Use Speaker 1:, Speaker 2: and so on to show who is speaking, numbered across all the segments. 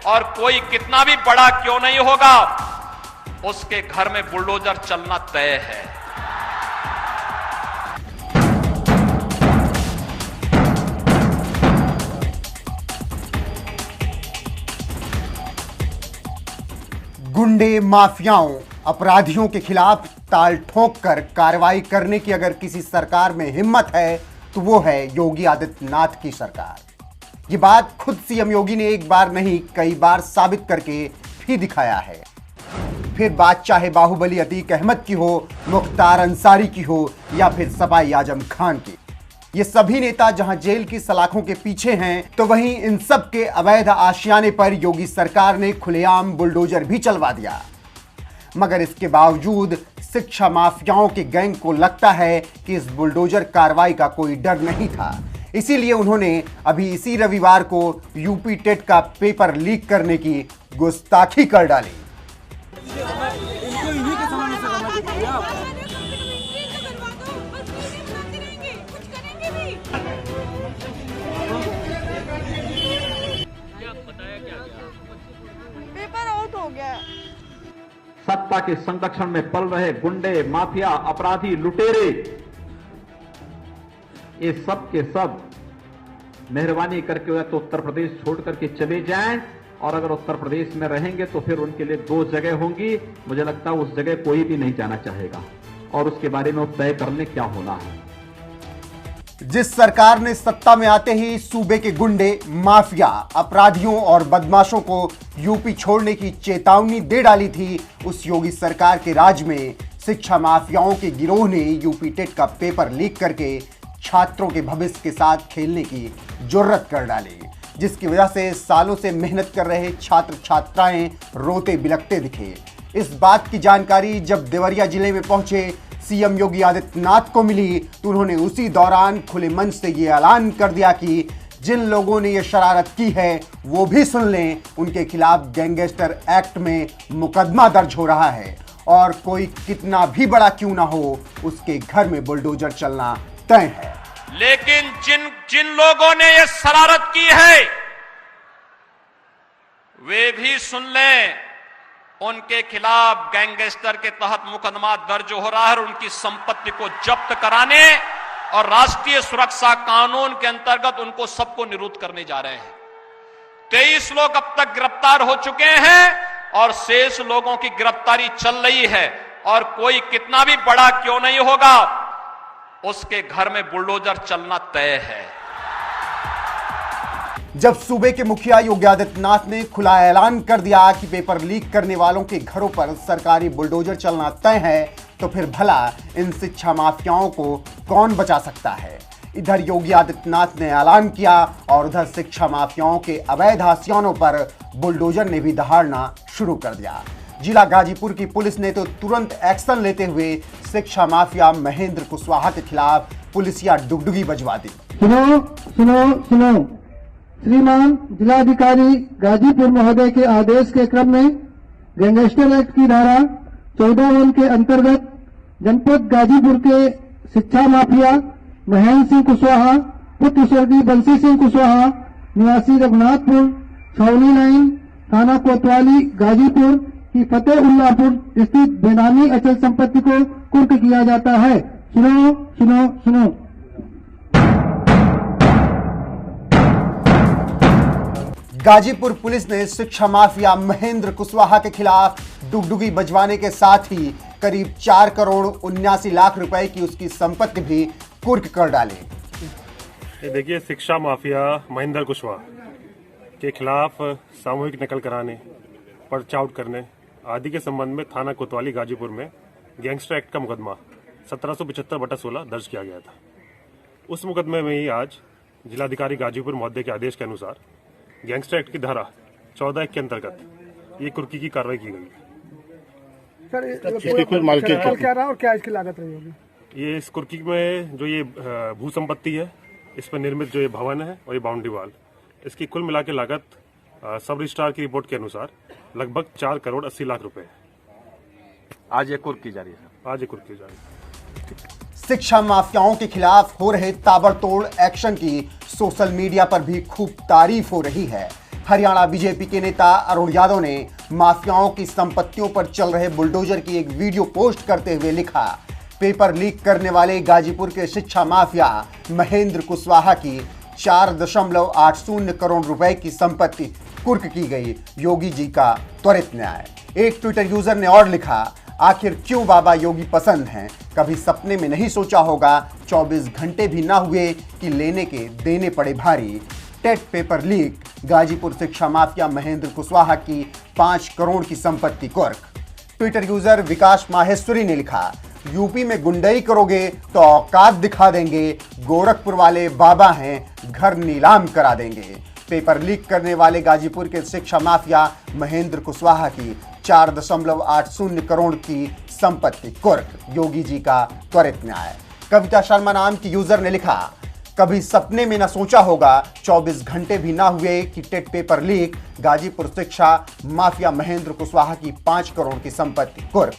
Speaker 1: और कोई कितना भी बड़ा क्यों नहीं होगा, उसके घर में बुलडोजर चलना तय है।
Speaker 2: गुंडे, माफियाओं, अपराधियों के खिलाफ ताल ठोक कर कार्रवाई करने की अगर किसी सरकार में हिम्मत है तो वो है योगी आदित्यनाथ की सरकार। ये बात खुद सीएम योगी ने एक बार नहीं कई बार साबित करके भी दिखाया है। फिर बात चाहे बाहुबली अतीक अहमद की हो, मुख्तार अंसारी की हो या फिर सपाई आजम खान की, ये सभी नेता जहां जेल की सलाखों के पीछे हैं तो वहीं इन सब के अवैध आशियाने पर योगी सरकार ने खुलेआम बुलडोजर भी चलवा दिया। मगर इसके बावजूद शिक्षा माफियाओं के गैंग को लगता है कि इस बुलडोजर कार्रवाई का कोई डर नहीं था, इसीलिए उन्होंने अभी इसी रविवार को यूपी टेट का पेपर लीक करने की गुस्ताखी कर डाली।
Speaker 3: पेपर आउट हो गया।
Speaker 4: सत्ता के संरक्षण में पल रहे गुंडे, माफिया, अपराधी, लुटेरे, ये सब के सब मेहरबानी करके तो उत्तर प्रदेश छोड़ करके चले जाएं, और अगर उत्तर प्रदेश में रहेंगे तो फिर उनके लिए दो जगह होंगी। मुझे लगता है उस जगह कोई भी नहीं जाना चाहेगा, और उसके बारे में तय करने क्या होना है।
Speaker 2: जिस सरकार ने सत्ता में आते ही सूबे के गुंडे, माफिया, अपराधियों और बदमाशों को यूपी छोड़ने की चेतावनी दे डाली थी, उस योगी सरकार के राज में शिक्षा माफियाओं के गिरोह ने यूपी टेट का पेपर लीक करके छात्रों के भविष्य के साथ खेलने की जुर्रत कर डाली, जिसकी वजह से सालों से मेहनत कर रहे छात्र छात्राएं रोते बिलखते दिखे। इस बात की जानकारी जब देवरिया जिले में पहुंचे सीएम योगी आदित्यनाथ को मिली तो उन्होंने उसी दौरान खुले मंच से ये ऐलान कर दिया कि जिन लोगों ने ये शरारत की है वो भी सुन लें, उनके खिलाफ गैंगस्टर एक्ट में मुकदमा दर्ज हो रहा है, और कोई कितना भी बड़ा क्यों ना हो उसके घर में बुलडोजर चलना तय है।
Speaker 1: लेकिन जिन लोगों ने ये शरारत की है वे भी सुन लें, उनके खिलाफ गैंगस्टर के तहत मुकदमा दर्ज हो रहा है और उनकी संपत्ति को जब्त कराने और राष्ट्रीय सुरक्षा कानून के अंतर्गत उनको सबको निरुद्ध करने जा रहे हैं। 23 लोग अब तक गिरफ्तार हो चुके हैं और शेष लोगों की गिरफ्तारी चल रही है, और कोई कितना भी बड़ा क्यों नहीं होगा, उसके घर में बुलडोजर चलना तय है।
Speaker 2: जब सूबे के मुखिया योगी आदित्यनाथ ने खुला ऐलान कर दिया कि पेपर लीक करने वालों के घरों पर सरकारी बुलडोजर चलना तय है, तो फिर भला इन शिक्षा माफियाओं को कौन बचा सकता है। इधर योगी आदित्यनाथ ने ऐलान किया और उधर शिक्षा माफियाओं के अवैध आशियानों पर बुलडोजर ने भी दहाड़ना शुरू कर दिया। जिला गाजीपुर की पुलिस ने तो तुरंत एक्शन लेते हुए शिक्षा माफिया महेंद्र कुशवाहा के खिलाफ पुलिसिया डुगडुगी बजवा दी।
Speaker 5: सुनो सुनो सुनो, श्रीमान जिलाधिकारी गाजीपुर महोदय के आदेश के क्रम में गैंगस्टर एक्ट की धारा 14(1) के अंतर्गत जनपद गाजीपुर के शिक्षा माफिया महेंद्र सिंह कुशवाहा, पुत्र स्वर्गीय बंसी सिंह कुशवाहा, निवासी रघुनाथपुर, छावनी लाइन, थाना कोतवाली, गाजीपुर की फतेहुल्लापुर स्थित बेनामी अचल संपत्ति को कुर्क किया जाता है। सुनो सुनो सुनो।
Speaker 2: गाजीपुर पुलिस ने शिक्षा माफिया महेंद्र कुशवाहा के खिलाफ डुगडुगी बजवाने के साथ ही करीब 4 करोड़ 79 लाख रुपए की उसकी संपत्ति भी कुर्क कर डाली।
Speaker 6: ये देखिए, शिक्षा माफिया महेंद्र कुशवाहा के खिलाफ सामूहिक नकल कराने, पर्चा आउट करने आदि के संबंध में थाना कोतवाली गाजीपुर में गैंगस्टर एक्ट का मुकदमा 1775/16 दर्ज किया गया था। उस मुकदमे में ही आज जिलाधिकारी गाजीपुर महोदय के आदेश के अनुसार गैंगस्टर एक्ट की धारा 14(1) के अंतर्गत ये कुर्की की कार्रवाई की गई।
Speaker 5: सर, क्या रहा और क्या इसकी लागत रही होगी?
Speaker 6: ये इस कुर्की में जो ये भू संपत्ति है, इस पर निर्मित जो ये भवन है और ये बाउंड्री वाल, इसकी कुल मिला के लागत सब रजिस्ट्रार की रिपोर्ट के अनुसार लगभग 4 करोड़ 80 लाख रुपए।
Speaker 7: आज ये कुर्क की जा रही है।
Speaker 6: आज ये कुर्क की जा रही है।
Speaker 2: शिक्षा माफियाओं के खिलाफ हो रहे ताबड़तोड़ एक्शन की सोशल मीडिया पर भी खूब तारीफ हो रही है। हरियाणा बीजेपी के नेता अरुण यादव ने माफियाओं की संपत्तियों पर चल रहे बुलडोजर की एक वीडियो पोस्ट करते हुए लिखा, पेपर लीक करने वाले गाजीपुर के शिक्षा माफिया महेंद्र कुशवाहा की 4.80 करोड़ रुपए की संपत्ति कुर्क की गई, योगी जी का त्वरित न्याय। एक ट्विटर यूजर ने और लिखा, आखिर क्यों बाबा योगी पसंद हैं, कभी सपने में नहीं सोचा होगा 24 घंटे भी ना हुए कि लेने के देने पड़े भारी। टेट पेपर लीक, गाजीपुर शिक्षा माफिया महेंद्र कुशवाहा की 5 करोड़ की संपत्ति कुर्क। ट्विटर यूजर विकास माहेश्वरी ने लिखा, यूपी में गुंडई करोगे तो औकात दिखा देंगे, गोरखपुर वाले बाबा हैं, घर नीलाम करा देंगे। पेपर लीक करने वाले गाजीपुर के शिक्षा माफिया महेंद्र कुशवाहा की 4.80 करोड़ की संपत्ति कुर्क, योगी जी का त्वरित न्याय। कविता शर्मा नाम की यूजर ने लिखा, कभी सपने में न सोचा होगा 24 घंटे भी ना हुए कि टेट पेपर लीक, गाजीपुर शिक्षा माफिया महेंद्र कुशवाहा की 5 करोड़ की संपत्ति कुर्क।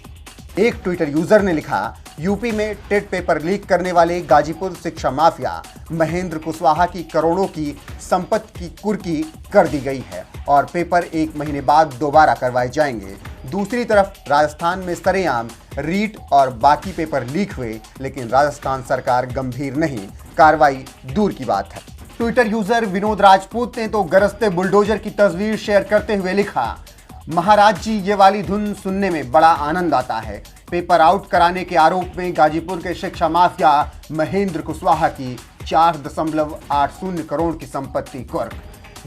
Speaker 2: एक ट्विटर यूजर ने लिखा, यूपी में टेट पेपर लीक करने वाले गाजीपुर शिक्षा माफिया महेंद्र कुशवाहा की करोड़ों की संपत्ति की कुर्की कर दी गई है और पेपर 1 महीने बाद दोबारा करवाए जाएंगे। दूसरी तरफ राजस्थान में सरेआम रीट और बाकी पेपर लीक हुए, लेकिन राजस्थान सरकार गंभीर नहीं, कार्रवाई दूर की बात है। ट्विटर यूजर विनोद राजपूत ने तो गरजते बुलडोजर की तस्वीर शेयर करते हुए लिखा, महाराज जी ये वाली धुन सुनने में बड़ा आनंद आता है। पेपर आउट कराने के आरोप में गाजीपुर के शिक्षा माफिया महेंद्र कुशवाहा की 4.80 करोड़ की संपत्ति कुर्क।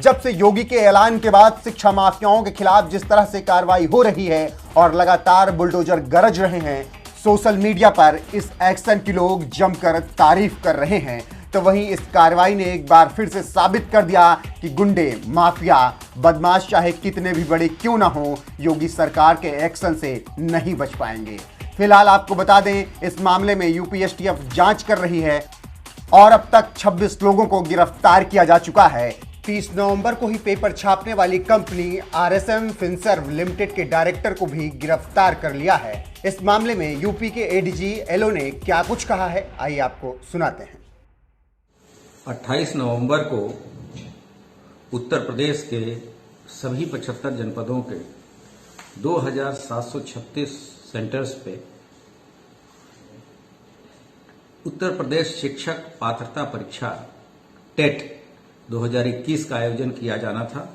Speaker 2: जब से योगी के ऐलान के बाद शिक्षा माफियाओं के खिलाफ जिस तरह से कार्रवाई हो रही है और लगातार बुलडोजर गरज रहे हैं, सोशल मीडिया पर इस एक्शन की लोग जमकर तारीफ कर रहे हैं, तो वहीं इस कार्रवाई ने एक बार फिर से साबित कर दिया कि गुंडे, माफिया, बदमाश चाहे कितने भी बड़े क्यों ना हो, योगी सरकार के एक्शन से नहीं बच पाएंगे। फिलहाल आपको बता दें, इस मामले में यूपीएसटीएफ जांच कर रही है और अब तक 26 लोगों को गिरफ्तार किया जा चुका है। 30 नवंबर को ही पेपर छापने वाली कंपनी आरएसएम फिनसर्व लिमिटेड के डायरेक्टर को भी गिरफ्तार कर लिया है। इस मामले में यूपी के एडीजी एलओ ने क्या कुछ कहा है, आइए आपको सुनाते हैं।
Speaker 3: 28 नवंबर को उत्तर प्रदेश के सभी 75 जनपदों के 2736 सेंटर्स पे उत्तर प्रदेश शिक्षक पात्रता परीक्षा टेट 2021 का आयोजन किया जाना था,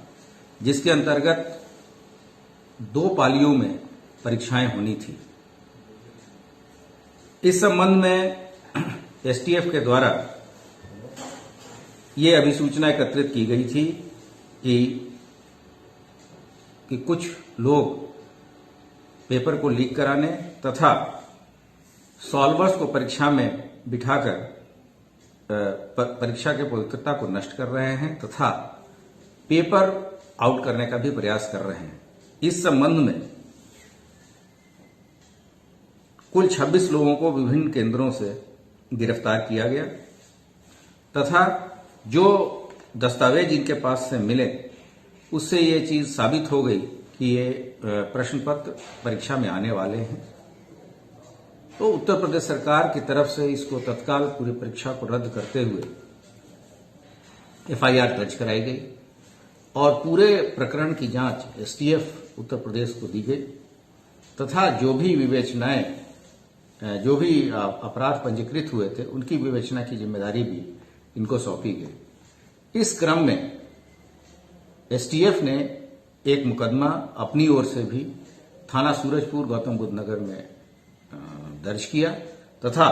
Speaker 3: जिसके अंतर्गत 2 पालियों में परीक्षाएं होनी थी। इस संबंध में एसटीएफ के द्वारा ये अभिसूचना एकत्रित की गई थी कि कुछ लोग पेपर को लीक कराने तथा सॉल्वर्स को परीक्षा में बिठाकर परीक्षा के पवित्रता को नष्ट कर रहे हैं तथा पेपर आउट करने का भी प्रयास कर रहे हैं। इस संबंध में कुल 26 लोगों को विभिन्न केंद्रों से गिरफ्तार किया गया तथा जो दस्तावेज इनके पास से मिले उससे ये चीज साबित हो गई कि ये प्रश्न पत्र परीक्षा में आने वाले हैं। तो उत्तर प्रदेश सरकार की तरफ से इसको तत्काल पूरी परीक्षा को रद्द करते हुए एफआईआर दर्ज कराई गई और पूरे प्रकरण की जांच एसटीएफ उत्तर प्रदेश को दी गई तथा जो भी विवेचनाएं, जो भी अपराध पंजीकृत हुए थे उनकी विवेचना की जिम्मेदारी भी इनको सौंपी गई। इस क्रम में एसटीएफ ने एक मुकदमा अपनी ओर से भी थाना सूरजपुर गौतम बुद्ध नगर में दर्ज किया तथा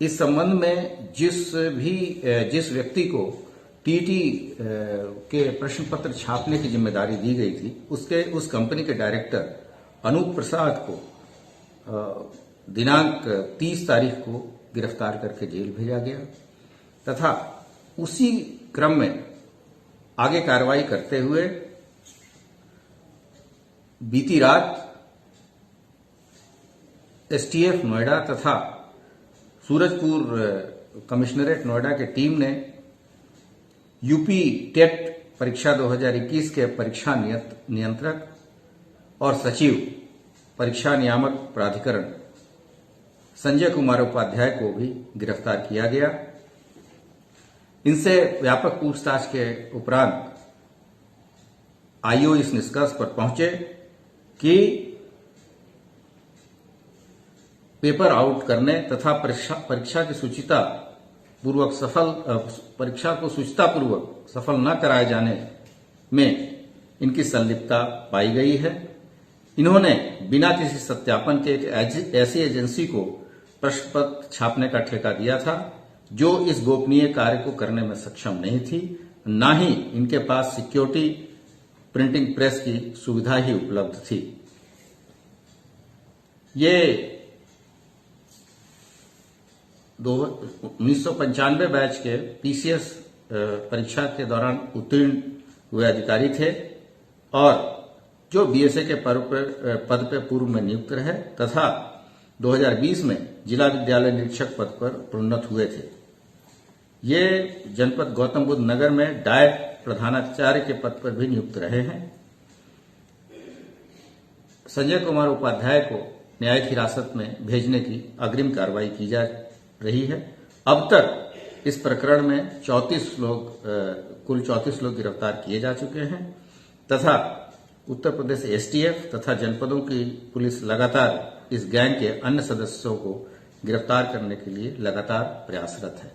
Speaker 3: इस संबंध में जिस व्यक्ति को टीटी के प्रश्न पत्र छापने की जिम्मेदारी दी गई थी उस कंपनी के डायरेक्टर अनूप प्रसाद को दिनांक 30 तारीख को गिरफ्तार करके जेल भेजा गया तथा उसी क्रम में आगे कार्रवाई करते हुए बीती रात एसटीएफ नोएडा तथा सूरजपुर कमिश्नरेट नोएडा की टीम ने यूपी टेट परीक्षा 2021 के परीक्षा नियंत्रक और सचिव परीक्षा नियामक प्राधिकरण संजय कुमार उपाध्याय को भी गिरफ्तार किया गया। इनसे व्यापक पूछताछ के उपरांत आईओ इस निष्कर्ष पर पहुंचे कि पेपर आउट करने तथा परीक्षा की परीक्षा को शुचितापूर्वक सफल न कराए जाने में इनकी संलिप्तता पाई गई है। इन्होंने बिना किसी सत्यापन के एक ऐसी एजेंसी को प्रश्न पत्र छापने का ठेका दिया था जो इस गोपनीय कार्य को करने में सक्षम नहीं थी, न ही इनके पास सिक्योरिटी प्रिंटिंग प्रेस की सुविधा ही उपलब्ध थी। ये 1995 बैच के पीसीएस परीक्षा के दौरान उत्तीर्ण हुए अधिकारी थे और जो बीएसए के पद पर पूर्व में नियुक्त रहे तथा 2020 में जिला विद्यालय निरीक्षक पद पर प्रोन्नत हुए थे। ये जनपद गौतम बुद्ध नगर में डायट प्रधानाचार्य के पद पर भी नियुक्त रहे हैं। संजय कुमार उपाध्याय को न्यायिक हिरासत में भेजने की अग्रिम कार्रवाई की जा रही है। अब तक इस प्रकरण में कुल 34 लोग गिरफ्तार किए जा चुके हैं तथा उत्तर प्रदेश एसटीएफ तथा जनपदों की पुलिस लगातार इस गैंग के अन्य सदस्यों को गिरफ्तार करने के लिए लगातार प्रयासरत है।